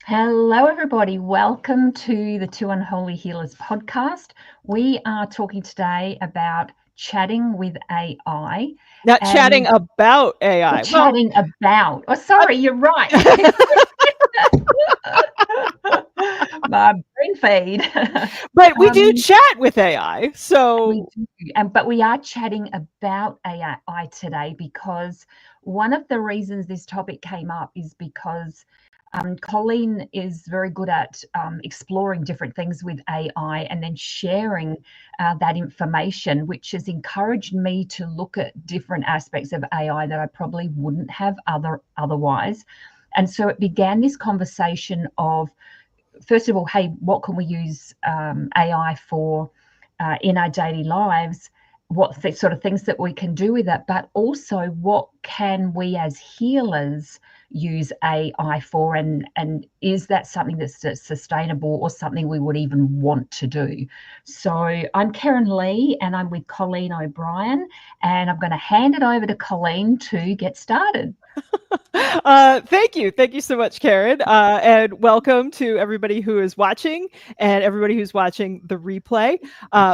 Hello, everybody. Welcome to the Two Unholy Healers podcast. We are talking today about chatting with AI. Not chatting And about AI. chatting about. Oh, sorry, you're right. My brain fade. But we do chat with AI. We So do, but we are chatting about AI today because one of the reasons this topic came up is because Collean is very good at exploring different things with AI and then sharing that information, which has encouraged me to look at different aspects of AI that I probably wouldn't have otherwise. And so it began this conversation of, first of all, hey, what can we use AI for in our daily lives? What sort of things that we can do with it, but also what can we as healers use AI for, and is that something that's sustainable or something we would even want to do? So I'm Keryn Lee and I'm with Colleen O'Brien, and I'm going to hand it over to Colleen to get started. thank you. Thank you so much, Keryn. And welcome to everybody who is watching and everybody who's watching the replay.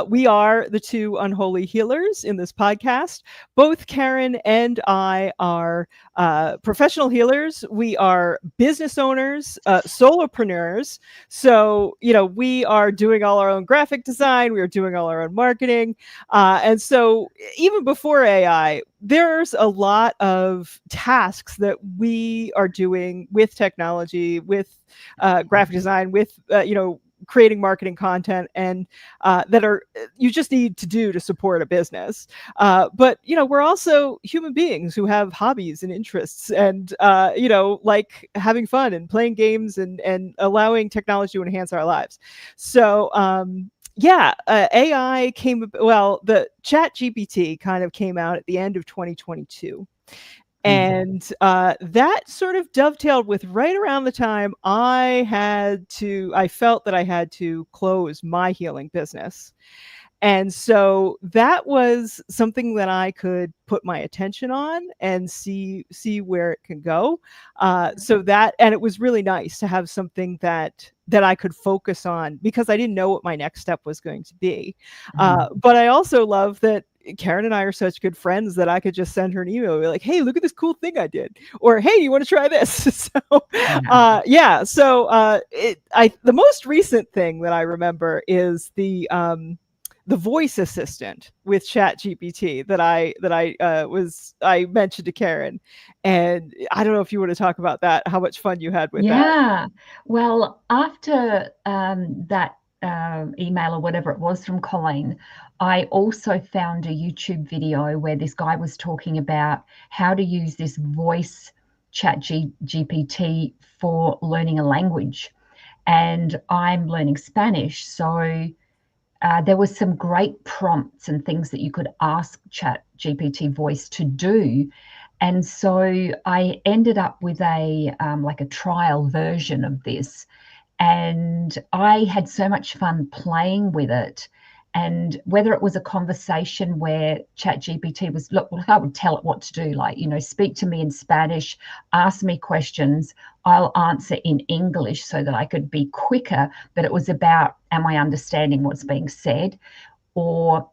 We are the Two Unholy Healers in this podcast. Both Keryn and I are professional healers. We are business owners, solopreneurs. So, we are doing all our own graphic design. We are doing all our own marketing. And so even before AI, there's a lot of tasks that we are doing with technology, with graphic design, with, creating marketing content, and that are you just need to do to support a business. But we're also human beings who have hobbies and interests, and like having fun and playing games and allowing technology to enhance our lives. So AI the chat GPT kind of came out at the end of 2022. And that sort of dovetailed with right around the time I felt that I had to close my healing business. And so that was something that I could put my attention on and see where it can go. And it was really nice to have something that I could focus on, because I didn't know what my next step was going to be. But I also love that Keryn and I are such good friends that I could just send her an email and be like, hey, look at this cool thing I did. Or, hey, you want to try this? The most recent thing that I remember is the voice assistant with ChatGPT that I mentioned to Keryn. And I don't know if you want to talk about that, how much fun you had with that. Yeah. Well, after that email or whatever it was from Colleen, I also found a YouTube video where this guy was talking about how to use this voice GPT for learning a language. And I'm learning Spanish. So there was some great prompts and things that you could ask Chat GPT voice to do. And so I ended up with a like a trial version of this, and I had so much fun playing with it. And whether it was a conversation where ChatGPT was, look, I would tell it what to do, like, speak to me in Spanish, ask me questions, I'll answer in English so that I could be quicker. But it was about, am I understanding what's being said? Or,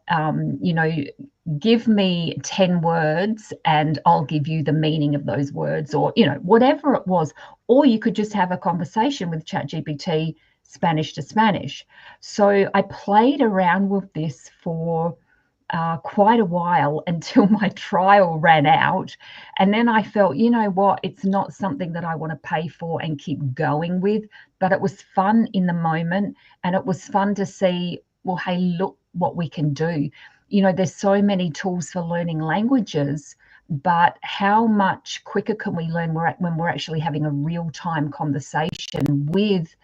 give me 10 words and I'll give you the meaning of those words, or, whatever it was. Or you could just have a conversation with ChatGPT, Spanish to Spanish. So I played around with this for quite a while until my trial ran out. And then I felt, you know what, it's not something that I want to pay for and keep going with. But it was fun in the moment. And it was fun to see, well, hey, look what we can do. There's so many tools for learning languages, but how much quicker can we learn when we're actually having a real-time conversation with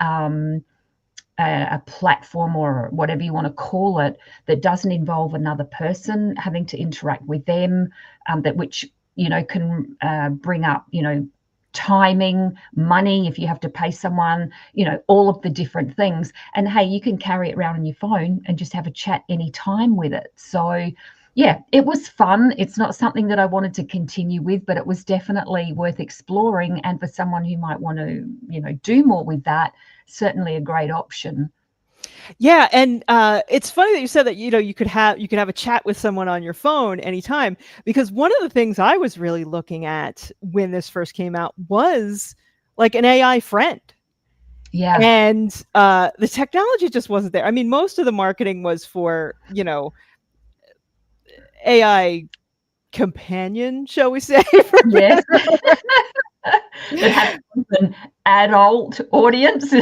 a platform or whatever you want to call it, that doesn't involve another person having to interact with them, which can bring up timing, money if you have to pay someone, all of the different things. And hey, you can carry it around on your phone and just have a chat anytime with it. So yeah, it was fun. It's not something that I wanted to continue with, but it was definitely worth exploring. And for someone who might want to, do more with that, certainly a great option. Yeah, and it's funny that you said that you could have a chat with someone on your phone anytime, because one of the things I was really looking at when this first came out was like an AI friend. Yeah. And the technology just wasn't there. I mean, most of the marketing was for, AI companion, shall we say? Yes. That have an adult audience.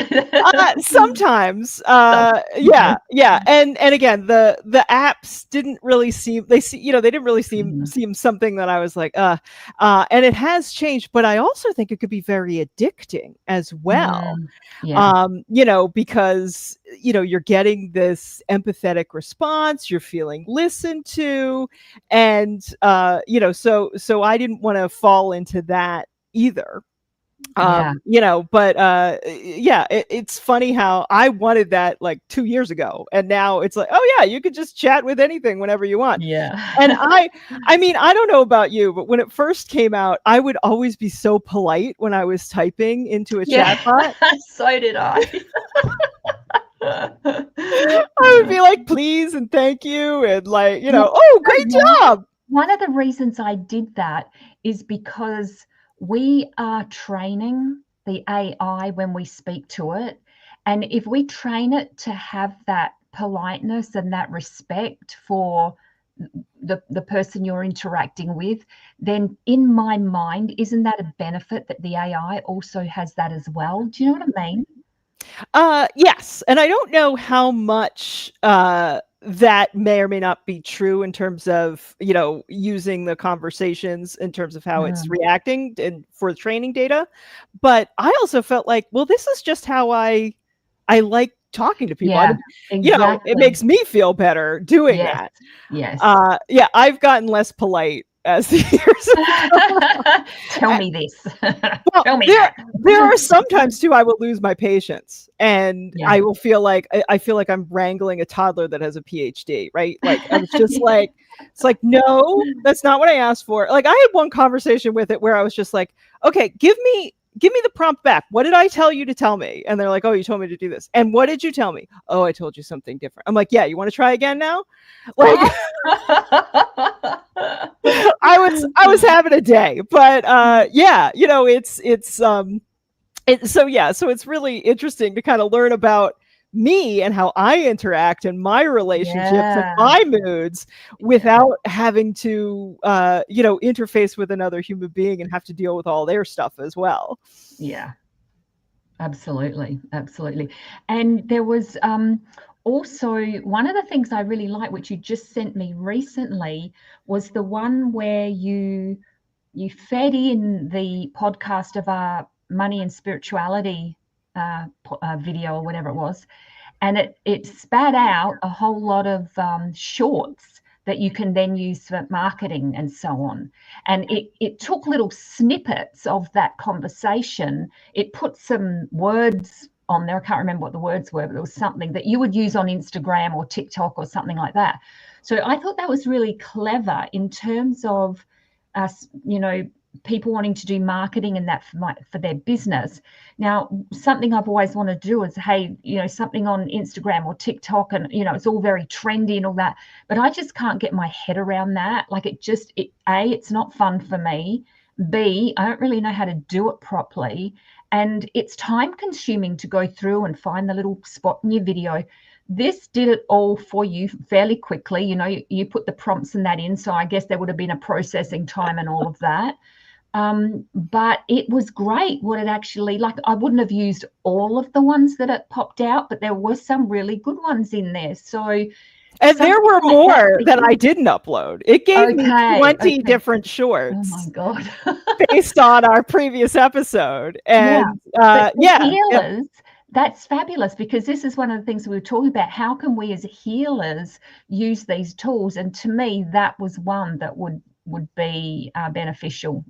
Sometimes, Okay. yeah, and again, the apps didn't really seem they didn't really Mm. seem something that I was like, and it has changed, but I also think it could be very addicting as well. Yeah. Because you're getting this empathetic response, you're feeling listened to, and so I didn't want to fall into that either. Yeah. But yeah, it's funny how I wanted that like 2 years ago, and now it's like, oh yeah, you could just chat with anything whenever you want. Yeah. And I mean, I don't know about you, but when it first came out, I would always be so polite when I was typing into a Yeah. chatbot. So did I. I would be like, please and thank you, and like, Well, oh, great job. one of the reasons I did that is because we are training the AI when we speak to it. And if we train it to have that politeness and that respect for the person you're interacting with, then in my mind, isn't that a benefit that the AI also has that as well? Do you know what I mean? Yes, and I don't know how much that may or may not be true in terms of using the conversations in terms of how it's Mm. reacting and for training data, but I also felt like, well, this is just how I like talking to people. I Yeah, mean, it exactly. makes me feel better doing Yes, that. yes. Yeah, I've gotten less polite as the years have gone. Tell me this. Well, Tell me there are that. sometimes too I will lose my patience, and Yeah. I will feel like I feel like I'm wrangling a toddler that has a PhD, right? Like I was just like, it's like, no, that's not what I asked for. Like I had one conversation with it where I was just like, okay, give me the prompt back. What did I tell you to tell me? And they're like, oh, you told me to do this. And what did you tell me? Oh, I told you something different. I'm like, yeah, you want to try again now? Like I was having a day, but yeah, so it's really interesting to kind of learn about me and how I interact and my relationships and Yeah, my moods yeah, without having to interface with another human being and have to deal with all their stuff as well. yeah, absolutely, absolutely. And there was also one of the things I really like, which you just sent me recently, was the one where you fed in the podcast of our money and spirituality video or whatever it was, and it spat out a whole lot of shorts that you can then use for marketing and so on. And it took little snippets of that conversation. It put some words on there. I can't remember what the words were, but there was something that you would use on Instagram or TikTok or something like that. So I thought that was really clever in terms of us, people wanting to do marketing and that for their business. Now, something I've always wanted to do is, hey, something on Instagram or TikTok, and it's all very trendy and all that, but I just can't get my head around that. Like it's not fun for me. B, I don't really know how to do it properly, and it's time consuming to go through and find the little spot in your video. This did it all for you fairly quickly. You put the prompts and that in, so I guess there would have been a processing time and all of that. But it was great what it actually, like, I wouldn't have used all of the ones that it popped out, but there were some really good ones in there. So, and there were like more that I didn't upload. It gave me 20 different oh shorts my God. based on our previous episode. Yeah. And But for yeah. healers, that's fabulous, because this is one of the things we were talking about. How can we as healers use these tools? And to me, that was one that would be beneficial.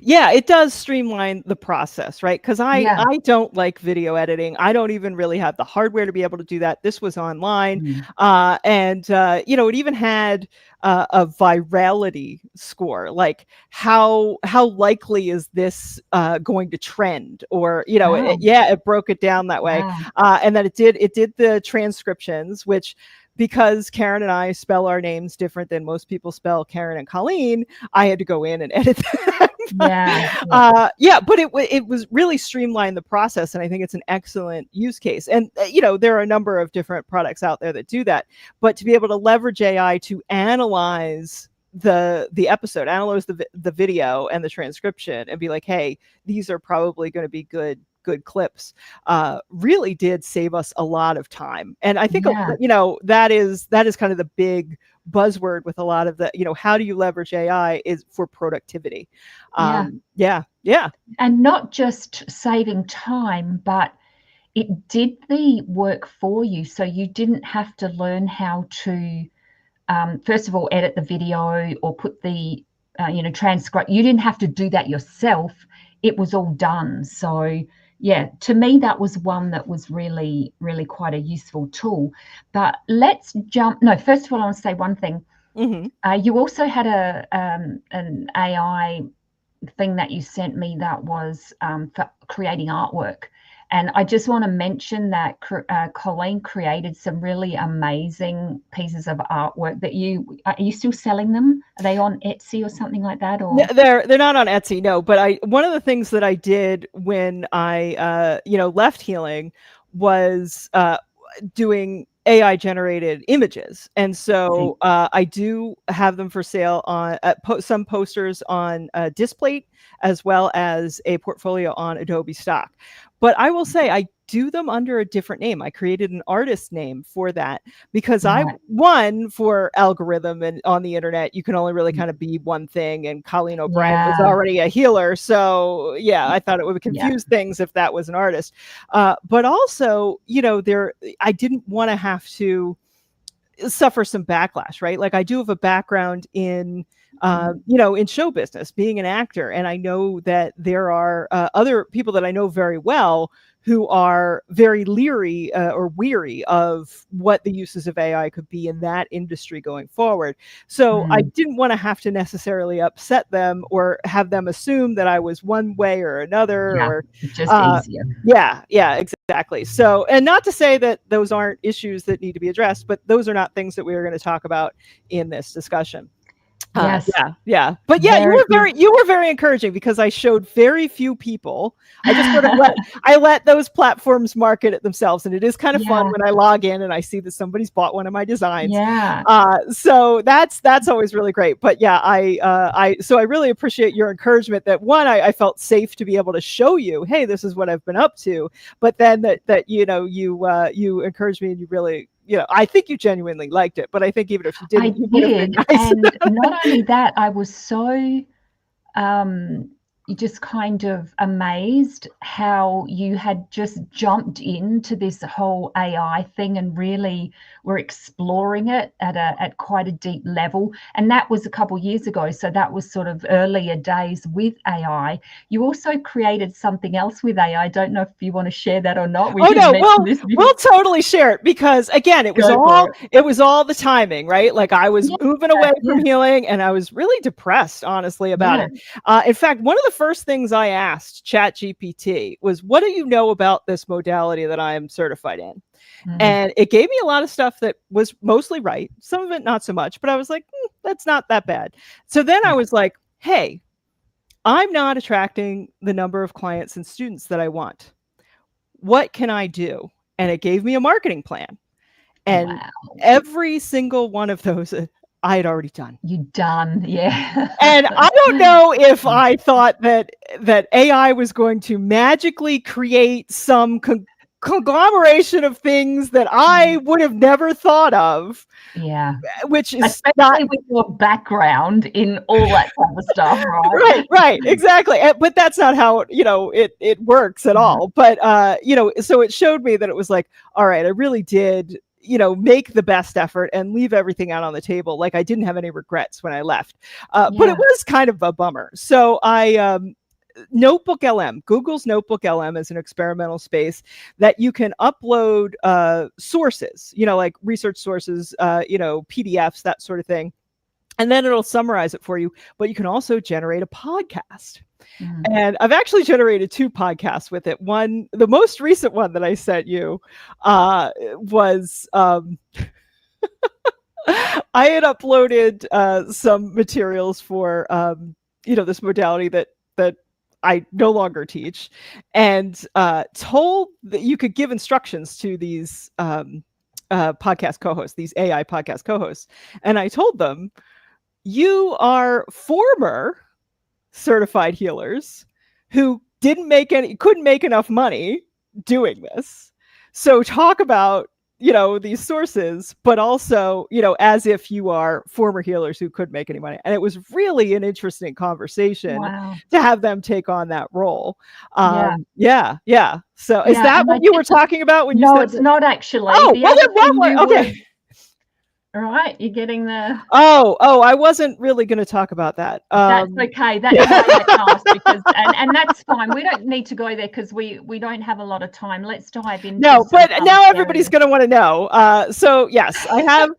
Yeah, it does streamline the process, right? Because Yeah. I don't like video editing. I don't even really have the hardware to be able to do that. This was online, Mm. and it even had a virality score, like how likely is this going to trend, or Oh, it broke it down that way, wow. and then it did the transcriptions, which. Because Keryn and I spell our names different than most people spell Keryn and Colleen, I had to go in and edit them. Yeah. But it was really streamlined the process, and I think it's an excellent use case. And there are a number of different products out there that do that, but to be able to leverage AI to analyze the episode, analyze the video and the transcription, and be like, hey, these are probably going to be good clips, really did save us a lot of time. And I think Yeah. that is kind of the big buzzword with a lot of the, how do you leverage AI is for productivity. Yeah. Yeah. And not just saving time, but it did the work for you. So you didn't have to learn how to, first of all, edit the video or put the, transcribe. You didn't have to do that yourself. It was all done. So, yeah, to me, that was one that was really, really quite a useful tool. But let's jump. No, first of all, I want to say one thing. Mm-hmm. You also had an AI thing that you sent me that was for creating artwork. And I just want to mention that Colleen created some really amazing pieces of artwork that are you still selling them? Are they on Etsy or something like that? Or They're not on Etsy, no. But one of the things that I did when I left healing was doing AI generated images. And so I do have them for sale on some posters on Displate, as well as a portfolio on Adobe Stock. But I will say I do them under a different name. I created an artist name for that because one, for algorithm and on the internet, you can only really kind of be one thing. And Colleen O'Brien was already a healer. So yeah, I thought it would confuse things if that was an artist. But also, I didn't want to have to suffer some backlash, right? Like I do have a background in in show business, being an actor, and I know that there are other people that I know very well who are very leery or weary of what the uses of AI could be in that industry going forward. So I didn't want to have to necessarily upset them or have them assume that I was one way or another. Yeah, or it's just easier. Yeah, exactly. So, and not to say that those aren't issues that need to be addressed, but those are not things that we are going to talk about in this discussion. Yes. Yeah. But yeah, you were very encouraging, because I showed very few people. I just sort of let those platforms market it themselves. And it is kind of fun when I log in and I see that somebody's bought one of my designs. Yeah. So that's always really great. But yeah, I really appreciate your encouragement that, one, I felt safe to be able to show you, hey, this is what I've been up to. But then that you encouraged me, and you really, I think you genuinely liked it, but I think even if you didn't, you would have been nice. And not only that, I was so just kind of amazed how you had just jumped into this whole AI thing and really were exploring it at quite a deep level. And that was a couple of years ago. So that was sort of earlier days with AI. You also created something else with AI. I don't know if you want to share that or not. We'll totally share it, because again, it was all the timing, right? Like I was moving away from healing, and I was really depressed, honestly, about it. In fact, one of the first things I asked ChatGPT was, what do you know about this modality that I am certified in? And it gave me a lot of stuff that was mostly right. Some of it not so much, but I was like, that's not that bad. So then I was like, hey, I'm not attracting the number of clients and students that I want. What can I do? And it gave me a marketing plan. And every single one of those I had already done. Yeah. And I don't know if I thought that AI was going to magically create some conglomeration of things that I would have never thought of. Yeah. Which is especially with your background in all that kind of stuff, right? Right, exactly. But that's not how it works at all. But so it showed me that it was like, all right, I really did make the best effort and leave everything out on the table. Like, I didn't have any regrets when I left, but it was kind of a bummer. So I Notebook LM, Google's Notebook LM is an experimental space that you can upload sources, like research sources, PDFs, that sort of thing. And then it'll summarize it for you. But you can also generate a podcast. And I've actually generated 2 podcasts with it. One, the most recent one that I sent you, was I had uploaded some materials for this modality that I no longer teach, and told that you could give instructions to these podcast co-hosts, these AI podcast co-hosts. And I told them, you are former certified healers who couldn't make enough money doing this. So talk about these sources, but also as if you are former healers who couldn't make any money. And it was really an interesting conversation to have them take on that role. So is that what you were talking about when you said? No, it's not actually. Oh, okay. All right, you're getting the. Oh, I wasn't really going to talk about that. That's okay. That's why I asked, because and that's fine. We don't need to go there because we don't have a lot of time. Let's dive into. No, but now everybody's going to want to know. So yes, I have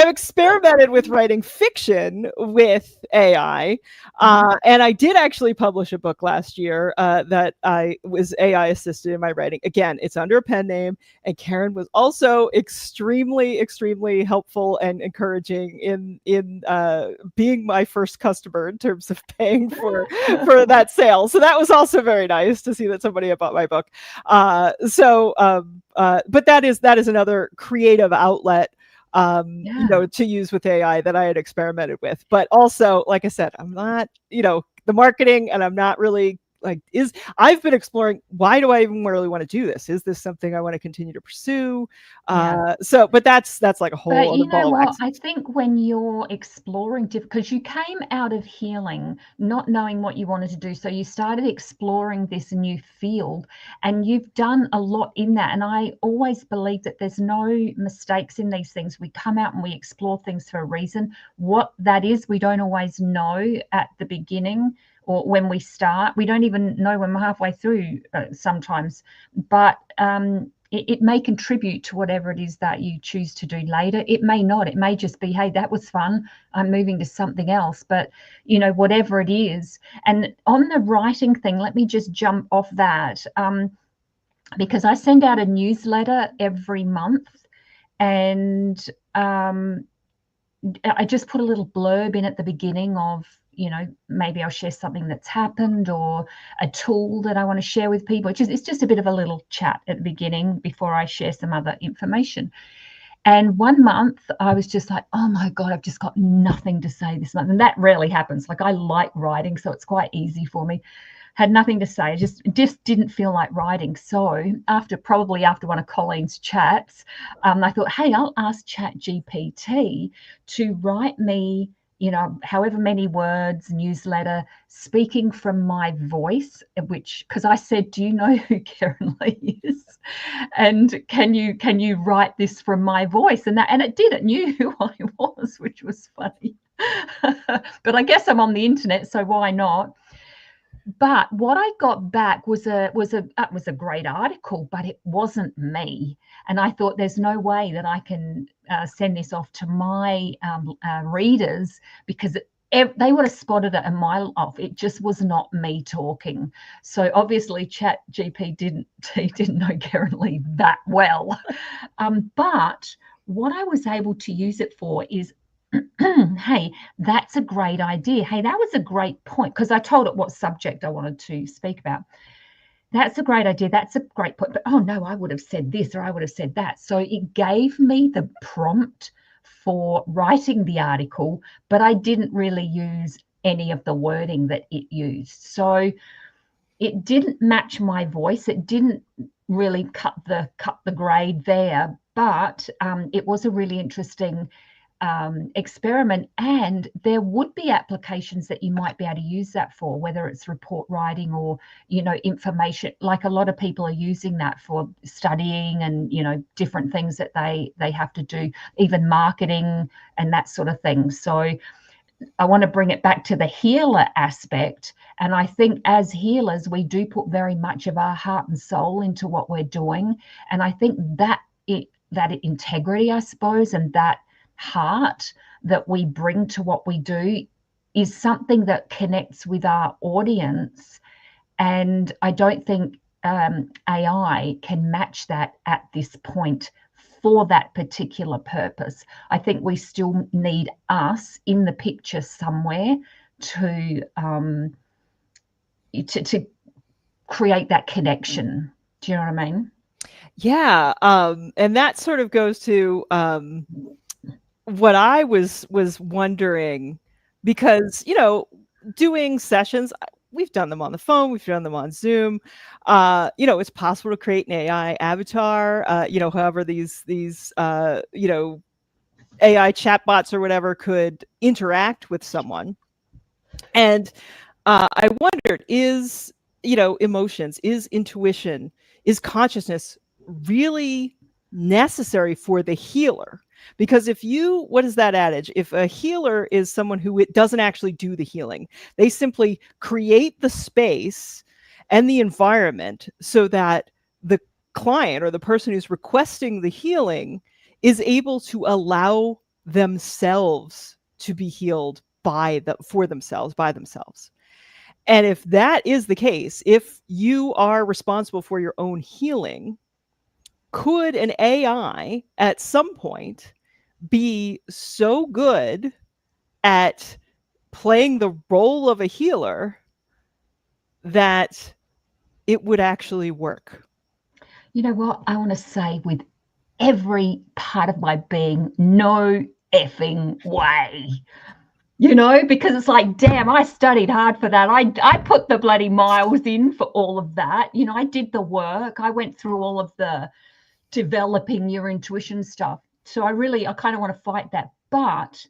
experimented with writing fiction with AI, and I did actually publish a book last year that I was AI assisted in my writing. Again, it's under a pen name, and Keryn was also extremely, extremely helpful and encouraging in being my first customer in terms of paying for that sale. So that was also very nice to see that somebody had bought my book. But that is another creative outlet to use with AI that I had experimented with. But also, like I said, I'm not the marketing, and I'm not really I've been exploring, why do I even really want to do this? Is this something I want to continue to pursue? But that's like a whole other ball of wax. I think when you're exploring, because you came out of healing not knowing what you wanted to do, so you started exploring this new field, and you've done a lot in that. And I always believe that there's no mistakes in these things. We come out and we explore things for a reason. What that is, we don't always know at the beginning, or when we start. We don't even know when we're halfway through sometimes, but it may contribute to whatever it is that you choose to do later. It may not. It may just be, hey, that was fun, I'm moving to something else. But whatever it is. And on the writing thing, let me just jump off that, because I send out a newsletter every month, and I just put a little blurb in at the beginning of, maybe I'll share something that's happened, or a tool that I want to share with people. It's just a bit of a little chat at the beginning before I share some other information. And one month I was just like, oh my God, I've just got nothing to say this month. And that rarely happens. Like, I like writing, so it's quite easy for me. Had nothing to say. I just didn't feel like writing. So after one of Collean's chats, I thought, hey, I'll ask ChatGPT to write me, however many words, newsletter, speaking from my voice, because I said, do you know who Keryn Lee is? And can you write this from my voice? And it did. It knew who I was, which was funny. But I guess I'm on the internet, so why not? But what I got back was a great article, but it wasn't me. And I thought, there's no way that I can send this off to my readers, because they would have spotted it a mile off. It just was not me talking. So obviously ChatGPT didn't know Keryn Lee that well. But what I was able to use it for is, hey, that's a great idea. Hey, that was a great point, because I told it what subject I wanted to speak about. That's a great idea. That's a great point. But oh no, I would have said this, or I would have said that. So it gave me the prompt for writing the article, but I didn't really use any of the wording that it used. So it didn't match my voice. It didn't really cut the grade there, but it was a really interesting experiment, and there would be applications that you might be able to use that for, whether it's report writing or, you know, information. Like a lot of people are using that for studying and, you know, different things that they have to do, even marketing and that sort of thing. So I want to bring it back to the healer aspect. And I think as healers, we do put very much of our heart and soul into what we're doing. And I think that integrity, I suppose, and that heart that we bring to what we do is something that connects with our audience. And I don't think AI can match that at this point for that particular purpose. I think we still need us in the picture somewhere to create that connection. Do you know what I mean? Yeah. And that sort of goes to what I was wondering, because, you know, doing sessions, we've done them on the phone, we've done them on Zoom. You know, it's possible to create an AI avatar. You know, however these you know, AI chatbots or whatever could interact with someone. And I wondered, is, you know, emotions, is intuition, is consciousness really necessary for the healer? Because if you, what is that adage? If a healer is someone who doesn't actually do the healing, they simply create the space and the environment so that the client or the person who's requesting the healing is able to allow themselves to be healed for themselves, by themselves. And if that is the case, if you are responsible for your own healing, could an AI at some point be so good at playing the role of a healer that it would actually work? You know what? I want to say with every part of my being, no effing way. You know, because it's like, damn, I studied hard for that. I put the bloody miles in for all of that. You know, I did the work. I went through all of the developing your intuition stuff. So I kind of want to fight that. But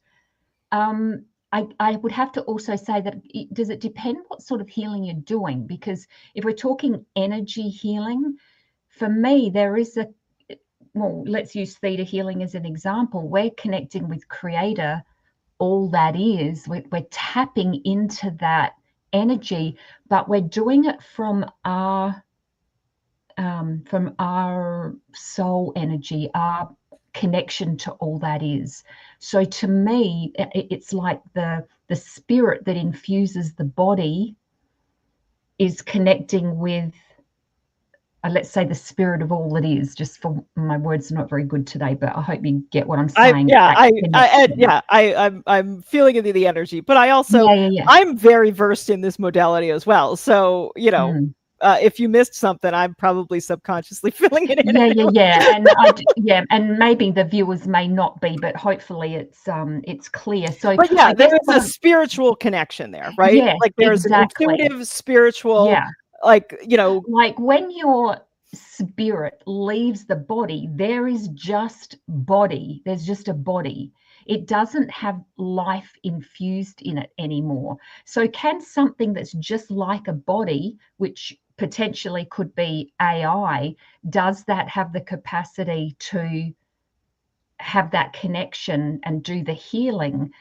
I would have to also say that does it depend what sort of healing you're doing? Because if we're talking energy healing, for me, there is well, let's use theta healing as an example. We're connecting with Creator. All that is, we're tapping into that energy, but we're doing it from our soul energy, our connection to all that is. So to me, it's like the spirit that infuses the body is connecting with, let's say, the spirit of all that is. Just for my words are not very good today, but I hope you get what I'm saying. I'm feeling the energy, but I also, I'm very versed in this modality as well. So, you know, if you missed something, I'm probably subconsciously filling it in. And maybe the viewers may not be, but hopefully it's clear. So, but yeah, there is a spiritual connection there, right? Yeah, like there's exactly. An intuitive, spiritual, like, you know, like when your spirit leaves the body, there is just body. There's just a body. It doesn't have life infused in it anymore. So can something that's just like a body, which potentially could be AI, does that have the capacity to have that connection and do the healing?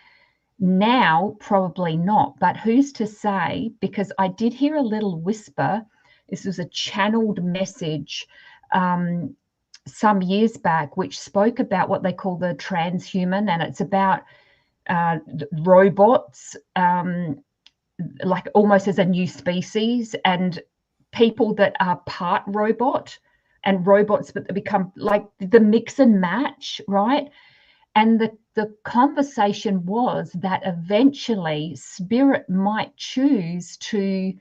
Now, probably not, but who's to say? Because I did hear a little whisper. This was a channeled message some years back, which spoke about what they call the transhuman, and it's about robots, like almost as a new species, and people that are part robot and robots, but they become like the mix and match, right? And the conversation was that eventually spirit might choose to,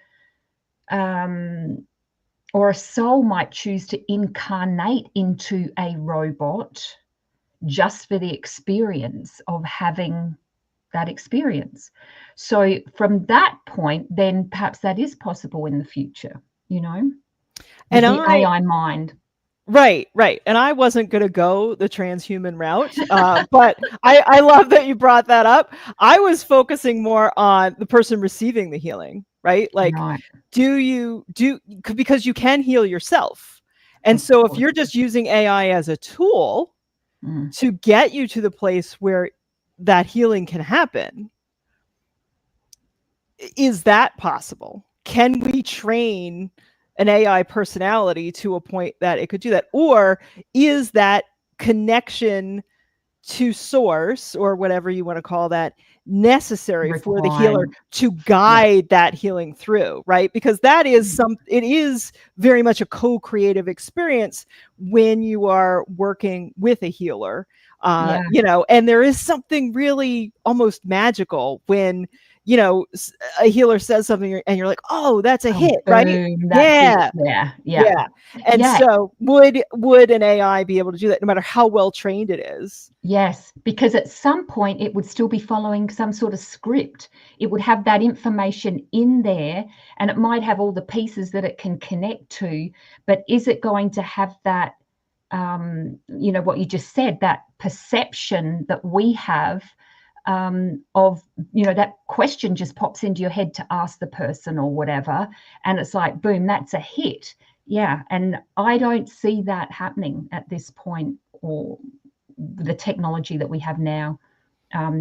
or a soul might choose to incarnate into a robot just for the experience of having that experience. So from that point, then perhaps that is possible in the future, you know, with the AI mind. Right, right. And I wasn't going to go the transhuman route, but I love that you brought that up. I was focusing more on the person receiving the healing, right? Like, Right. because you can heal yourself. And Of so if course. you're just using AI as a tool Mm. to get you to the place where that healing can happen, is that possible? Can we train an AI personality to a point that it could do that? Or is that connection to source, or whatever you want to call that, necessary for the healer Required. to Yeah. guide that healing through, right? Because that is Mm. it is very much a co-creative experience when you are working with a healer. Yeah. And there is something really almost magical when a healer says something and you're like, oh, that's a Oh, hit, right? boom. That's it. Yeah. Yeah. Yeah. Yeah. And Yeah. so would an AI be able to do that no matter how well trained it is? Yes, because at some point it would still be following some sort of script. It would have that information in there, and it might have all the pieces that it can connect to, but is it going to have that, what you just said, that perception that we have, of, that question just pops into your head to ask the person or whatever, and it's like, boom, that's a hit. Yeah, and I don't see that happening at this point, or the technology that we have now,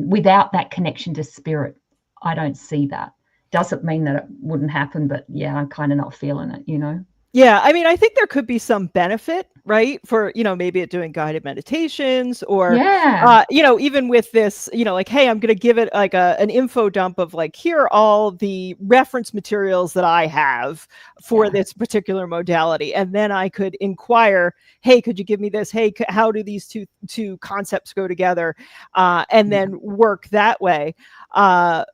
without that connection to spirit. I don't see that. Doesn't mean that it wouldn't happen, but yeah, I'm kind of not feeling it. Yeah, I mean, I think there could be some benefit, right? For, maybe at doing guided meditations, or, Yeah. even with this, like, hey, I'm going to give it like an info dump of like, here are all the reference materials that I have for Yeah. this particular modality. And then I could inquire, hey, could you give me this? Hey, how do these two concepts go together? And Yeah. then work that way. But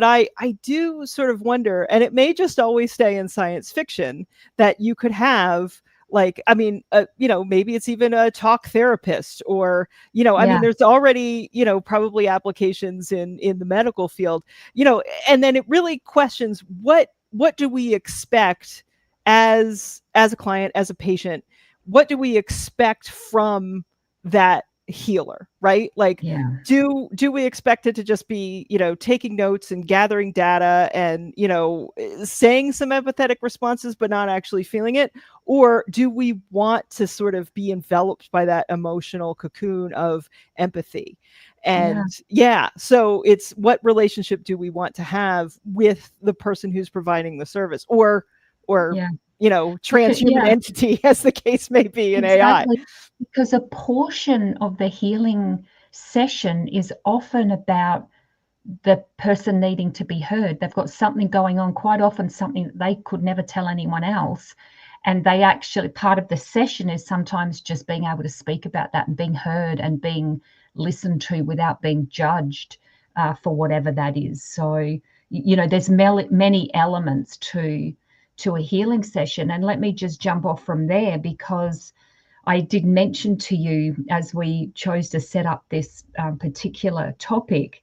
I do sort of wonder, and it may just always stay in science fiction, that you could have, like, I mean, maybe it's even a talk therapist, or, I mean, Yeah. there's already, probably applications in the medical field, and then it really questions what do we expect as a client, as a patient, what do we expect from that healer, right? Like, Yeah. do we expect it to just be, taking notes and gathering data and, saying some empathetic responses but not actually feeling it? Or do we want to sort of be enveloped by that emotional cocoon of empathy? Yeah. And yeah, so it's, what relationship do we want to have with the person who's providing the service, or Yeah. transhuman Yeah. entity, as the case may be in AI? Exactly. Because a portion of the healing session is often about the person needing to be heard. They've got something going on, quite often something that they could never tell anyone else. And they actually, part of the session is sometimes just being able to speak about that and being heard and being listened to without being judged, for whatever that is. So, there's many elements to a healing session. And let me just jump off from there, because I did mention to you, as we chose to set up this particular topic,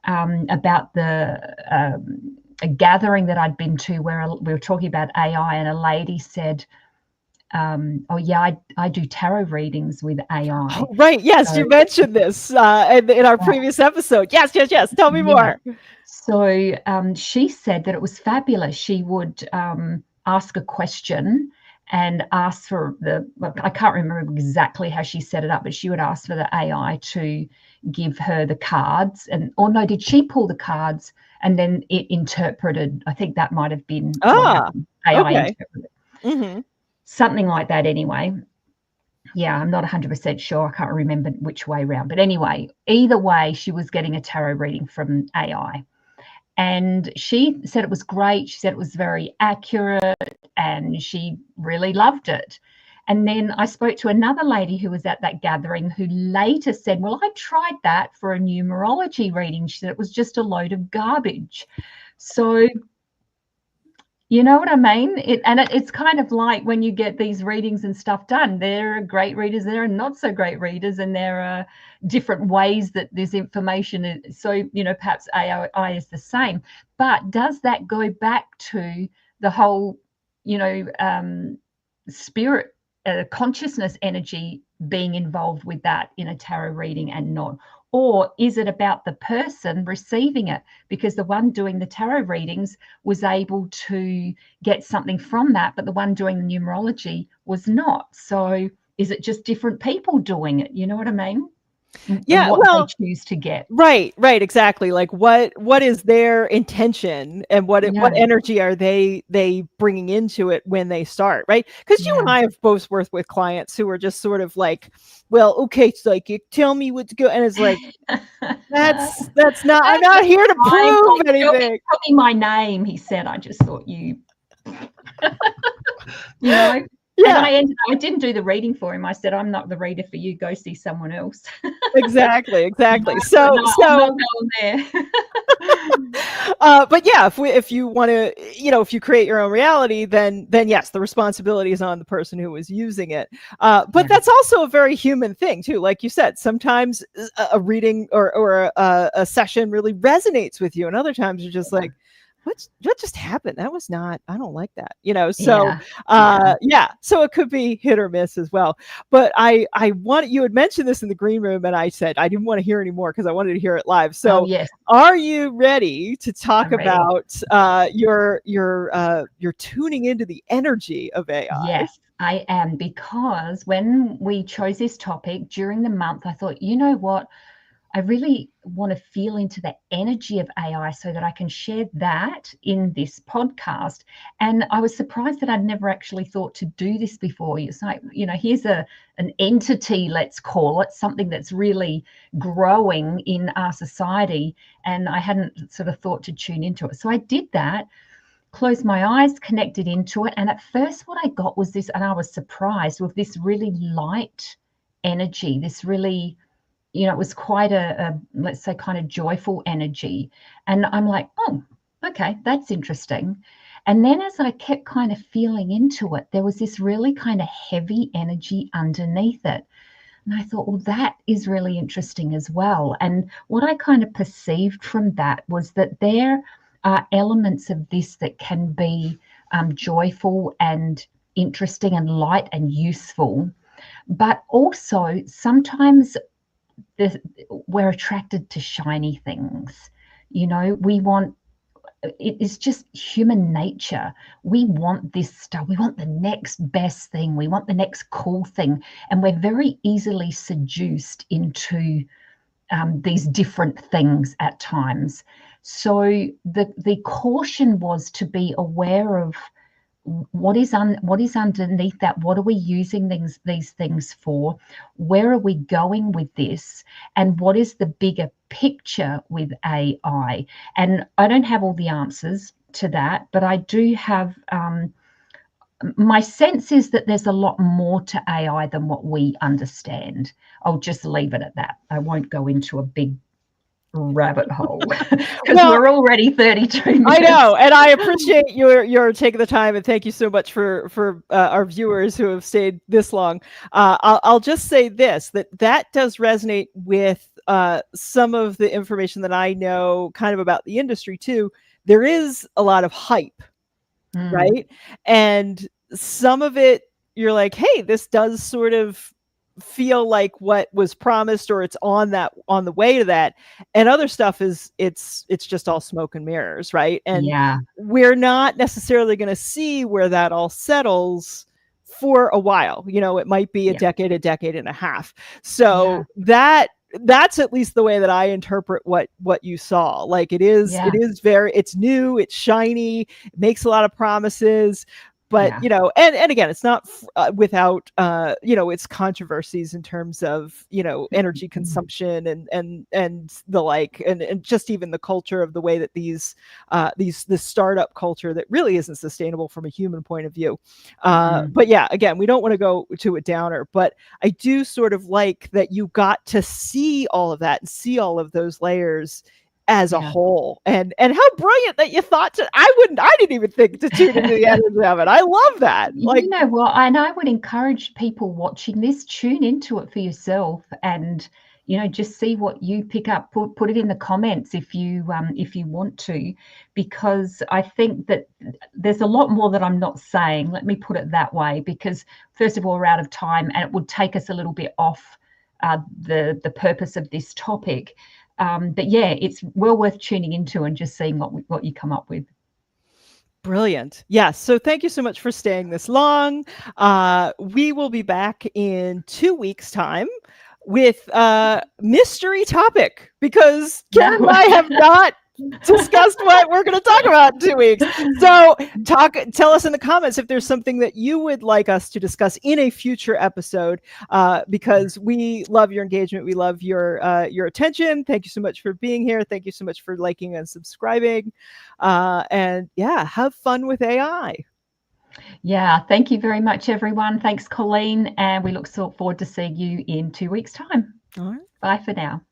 about a gathering that I'd been to where we were talking about AI, and a lady said, "Oh yeah, I do tarot readings with AI." Oh, right. Yes, So you mentioned this in our previous episode. Yes, yes, yes. Tell me yeah, more. so she said that it was fabulous. She would ask a question and ask for I can't remember exactly how she set it up, but she would ask for the AI to give her the cards. Or no, did she pull the cards and then it interpreted? I think that might have been what Ah, happened. AI okay. interpreted. Hmm. Something like that anyway. Yeah, I'm not 100% sure. I can't remember which way around. But anyway, either way, she was getting a tarot reading from AI. And she said it was great. She said it was very accurate and she really loved it. And then I spoke to another lady who was at that gathering, who later said, well, I tried that for a numerology reading. She said it was just a load of garbage. So, you know what I mean? It's kind of like when you get these readings and stuff done, there are great readers, there are not so great readers, and there are different ways that this information is. So, perhaps AI is the same. But does that go back to the whole, spirit consciousness energy being involved with that in a tarot reading and not? Or is it about the person receiving it? Because the one doing the tarot readings was able to get something from that, but the one doing the numerology was not. So is it just different people doing it? You know what I mean? And what they choose to get. Right, exactly. Like what is their intention, and what energy are they bringing into it when they start, right? Because you and I have both worked with clients who are just sort of like, well, okay, psychic, tell me what to go, and it's like, that's not. I'm not here to prove anything. Tell me my name, he said. I just thought you know. Yeah. And I didn't do the reading for him. I said, I'm not the reader for you. Go see someone else. Exactly. No, I'm not going there. But yeah, if you want to, if you create your own reality, then yes, the responsibility is on the person who is using it. But that's also a very human thing too. Like you said, sometimes a reading or a session really resonates with you, and other times you're just like, what just happened? That was not, I don't like that, so so it could be hit or miss as well. But I want, you had mentioned this in the green room, and I said I didn't want to hear any more because I wanted to hear it live. So are you ready to talk about your tuning into the energy of AI? Yes, I am, because when we chose this topic during the month, I thought, you know what? I really want to feel into the energy of AI so that I can share that in this podcast. And I was surprised that I'd never actually thought to do this before. It's like, here's an entity, let's call it, something that's really growing in our society. And I hadn't sort of thought to tune into it. So I did that, closed my eyes, connected into it. And at first what I got was this, and I was surprised with this really light energy, this really, it was quite a let's say kind of joyful energy. And I'm like, oh, okay, that's interesting. And then as I kept kind of feeling into it, there was this really kind of heavy energy underneath it. And I thought, well, that is really interesting as well. And what I kind of perceived from that was that there are elements of this that can be joyful and interesting and light and useful. But also sometimes we're attracted to shiny things. We want, it is just human nature. We want this stuff. We want the next best thing. We want the next cool thing. And we're very easily seduced into these different things at times. So the caution was to be aware of what is underneath that. What are we using these things for? Where are we going with this? And what is the bigger picture with AI? And I don't have all the answers to that, but I do have my sense is that there's a lot more to AI than what we understand. I'll just leave it at that. I won't go into a big rabbit hole because we're already 32 minutes. I know, and I appreciate your taking the time, and thank you so much for our viewers who have stayed this long. I'll just say this, that does resonate with some of the information that I know kind of about the industry too. There is a lot of hype, right? And some of it, you're like, hey, this does sort of feel like what was promised, or it's on the way to that. And other stuff is it's just all smoke and mirrors, right? And we're not necessarily going to see where that all settles for a while. It might be a decade and a half. So that's at least the way that I interpret what you saw. Like it is it's new, it's shiny, it makes a lot of promises. But, and again, it's not without, its controversies in terms of, energy consumption and the like, and just even the culture of the way that this startup culture that really isn't sustainable from a human point of view. But yeah, again, we don't want to go to a downer, but I do sort of like that you got to see all of that and see all of those layers as a whole, and how brilliant that you thought I didn't even think to tune into the energy of it. I love that. Like, you know what, and I would encourage people watching this, tune into it for yourself, and just see what you pick up. Put it in the comments if you want to, because I think that there's a lot more that I'm not saying. Let me put it that way, because first of all, we're out of time, and it would take us a little bit off the purpose of this topic. But yeah, it's well worth tuning into and just seeing what you come up with. Brilliant. Yes. So thank you so much for staying this long. We will be back in 2 weeks' time with a mystery topic, because Keryn and I have not discussed what we're going to talk about in 2 weeks. So tell us in the comments if there's something that you would like us to discuss in a future episode, because we love your engagement. We love your attention. Thank you so much for being here. Thank you so much for liking and subscribing. And yeah, have fun with AI. Yeah, thank you very much, everyone. Thanks, Colleen. And we look forward to seeing you in 2 weeks' time. All right. Bye for now.